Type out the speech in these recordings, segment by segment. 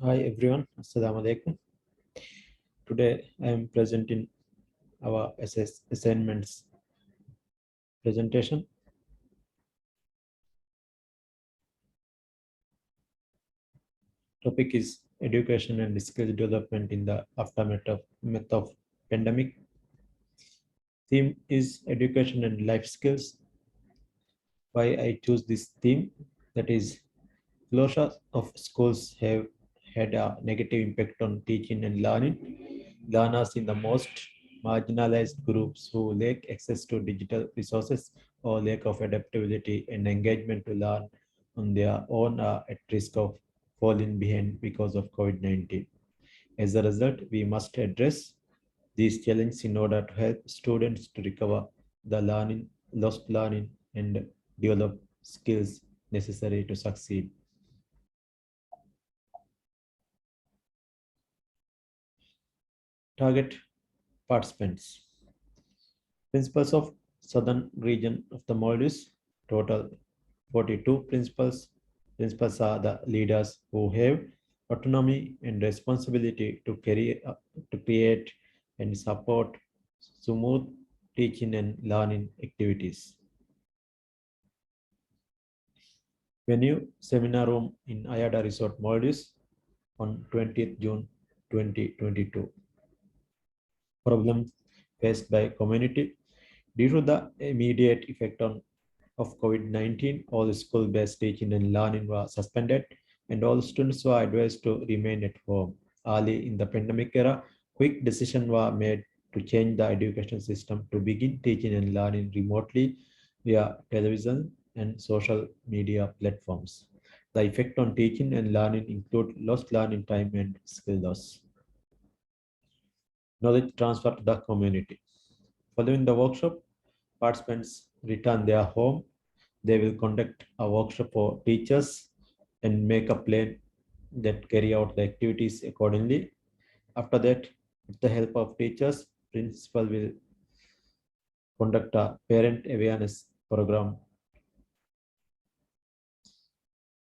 Hi everyone, Assalamu alaikum. Today I am presenting our assignments presentation. Topic is education and skill development in the aftermath of pandemic. Theme is education and life skills. Why I choose this theme? That is, closure of schools have had a negative impact on teaching and learning. Learners in the most marginalized groups who lack access to digital resources or lack of adaptability and engagement to learn on their own are at risk of falling behind because of COVID-19. As a result, we must address these challenges in order to help students to recover the lost learning and develop skills necessary to succeed. Target participants. Principals of southern region of the Maldives, total 42 principals. Principals are the leaders who have autonomy and responsibility to create and support smooth teaching and learning activities. Venue seminar room in Ayada Resort, Maldives on 20th June 2022. Problems faced by community. Due to the immediate effect of COVID-19, all school-based teaching and learning were suspended, and all students were advised to remain at home. Early in the pandemic era, quick decisions were made to change the education system to begin teaching and learning remotely via television and social media platforms. The effect on teaching and learning include lost learning time and skill loss. Knowledge transfer to the community. Following the workshop, participants return their home. They will conduct a workshop for teachers and make a plan that carry out the activities accordingly. After that, with the help of teachers, principal will conduct a parent awareness program.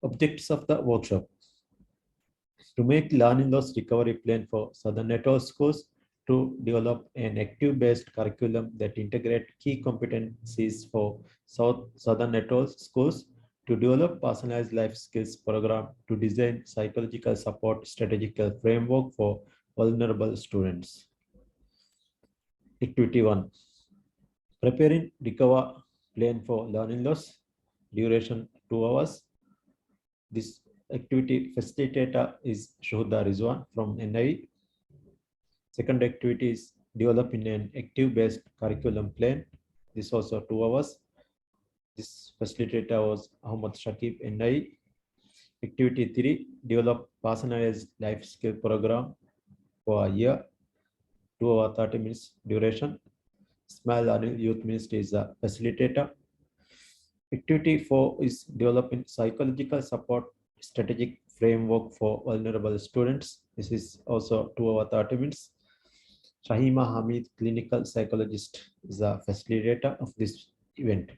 Objectives of the workshop: to make learning loss recovery plan for Southern Network schools, to develop an active-based curriculum that integrate key competencies for Southern Network schools, to develop personalized life skills program, to design psychological support strategical framework for vulnerable students. Activity 1. Preparing recover plan for learning loss. Duration 2 hours. This activity facilitator is Shuhda Rizwan from NIE. Second activity is developing an active-based curriculum plan. This also 2 hours. This facilitator was Ahmad Shakib NIE. Activity 3, develop personalized life skill program for a year, 2 hours 30 minutes duration. Smile Anil Youth Ministry is a facilitator. Activity 4 is developing psychological support strategic framework for vulnerable students. This is also 2 hours 30 minutes. Shahima Hamid, clinical psychologist, is a facilitator of this event.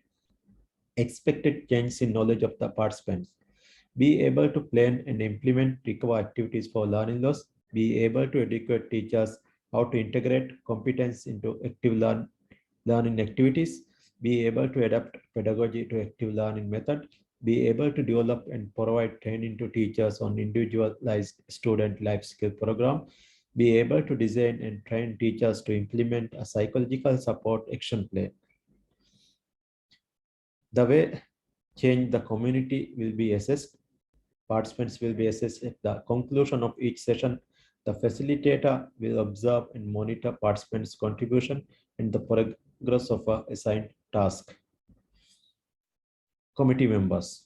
Expected change in knowledge of the participants. Be able to plan and implement recovery activities for learning loss. Be able to educate teachers how to integrate competence into active learning activities. Be able to adapt pedagogy to active learning method. Be able to develop and provide training to teachers on individualized student life skill program. Be able to design and train teachers to implement a psychological support action plan. The way change the community will be assessed. Participants will be assessed at the conclusion of each session. The facilitator will observe and monitor participants' contribution and the progress of a assigned task. Committee members.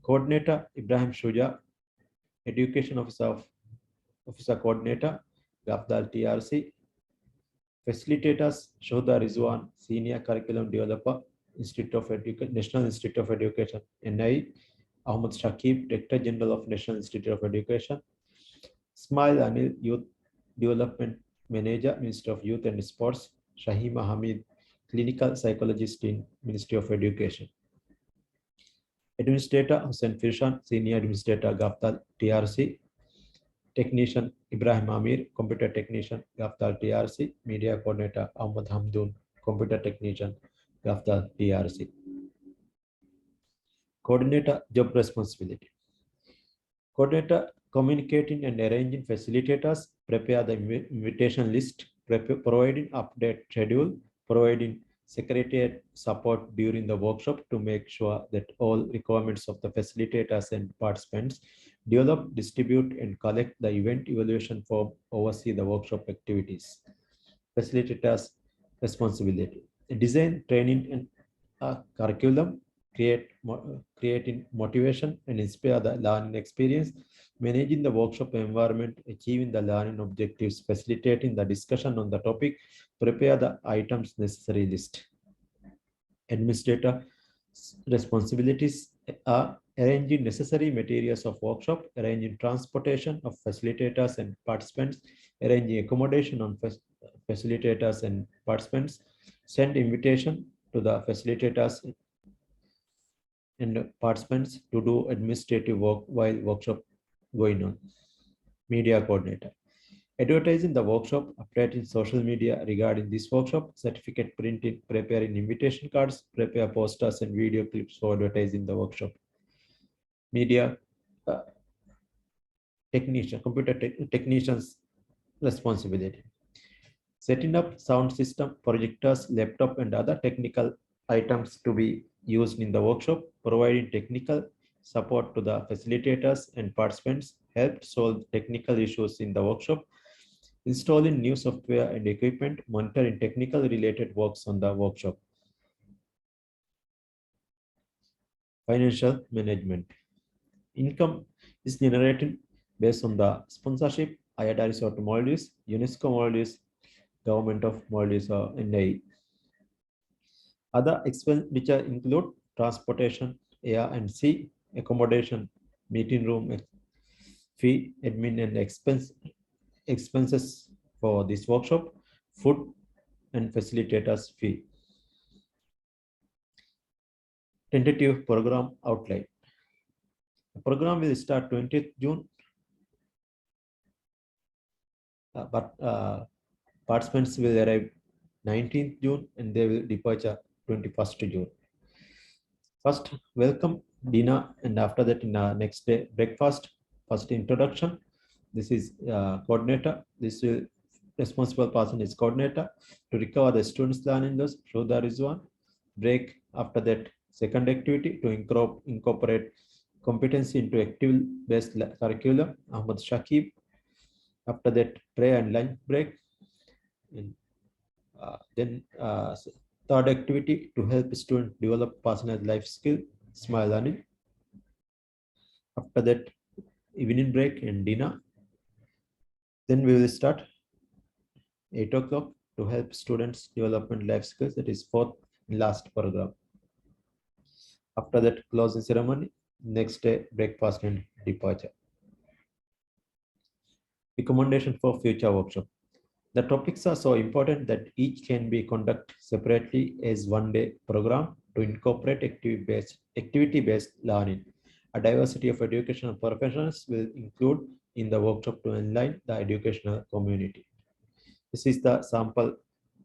Coordinator Ibrahim Shuja, Education Officer Coordinator Gafdal TRC. Facilitators Shoda Rizwan, Senior Curriculum Developer, National Institute of Education, NI. Ahmad Shakib, Director General of National Institute of Education. Smile Anil, Youth Development Manager, Ministry of Youth and Sports. Shahima Hamid, Clinical Psychologist in Ministry of Education. Administrator Hussein Firshan, Senior Administrator Gaftal TRC. technician Ibrahim Amir, computer technician Gaftar TRC, media coordinator Ahmad Hamdoun, computer technician Gaftar TRC. Coordinator job responsibility. Coordinator communicating and arranging facilitators, prepare the invitation list, providing update schedule, providing secretariat support during the workshop to make sure that all requirements of the facilitators and participants develop, distribute, and collect the event evaluation form, oversee the workshop activities. Facilitators responsibility. Design, training, and curriculum, creating motivation and inspire the learning experience, managing the workshop environment, achieving the learning objectives, facilitating the discussion on the topic, prepare the items necessary list. Administrator responsibilities are arranging necessary materials of workshop, arranging transportation of facilitators and participants, arranging accommodation on facilitators and participants, send invitation to the facilitators and participants to do administrative work while workshop going on. Media coordinator. Advertising the workshop, updating social media regarding this workshop, certificate printing, preparing invitation cards, prepare posters and video clips for advertising the workshop. Media technician, technicians responsibility. Setting up sound system, projectors, laptop, and other technical items to be used in the workshop, providing technical support to the facilitators and participants, helped solve technical issues in the workshop, installing new software and equipment, monitoring technical related works on the workshop. Financial management. Income is generated based on the sponsorship, IATA Resort Maldives, UNESCO Maldives, Government of Maldives or NAE. Other expenditure include transportation, air and sea, accommodation, meeting room fee, admin and expenses for this workshop, food and facilitators fee. Tentative program outline. The program will start 20th June, but participants will arrive 19th June and they will departure 21st June. First, welcome dinner, and after that, in next day, breakfast. First, introduction. This is coordinator. This will responsible person is coordinator to recover the students' learning loss. Show the Rizwan. Break. After that, second activity to incorporate competency into active-based curriculum. Ahmad Shakib. After that, prayer and lunch break. And then third activity to help students develop personal life skill, smile learning. After that, evening break and dinner. Then we will start 8 o'clock to help students development life skills. That is fourth and last program. After that, closing ceremony. Next day, breakfast and departure. Recommendation for future workshop. The topics are so important that each can be conducted separately as one-day program to incorporate activity-based learning. A diversity of educational professionals will include in the workshop to enlighten the educational community. This is the sample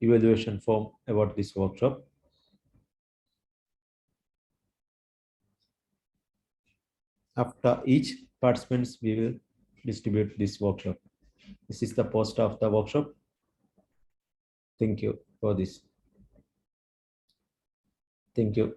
evaluation form about this workshop. After each participants, we will distribute this workshop. This is the poster of the workshop. Thank you for this. Thank you.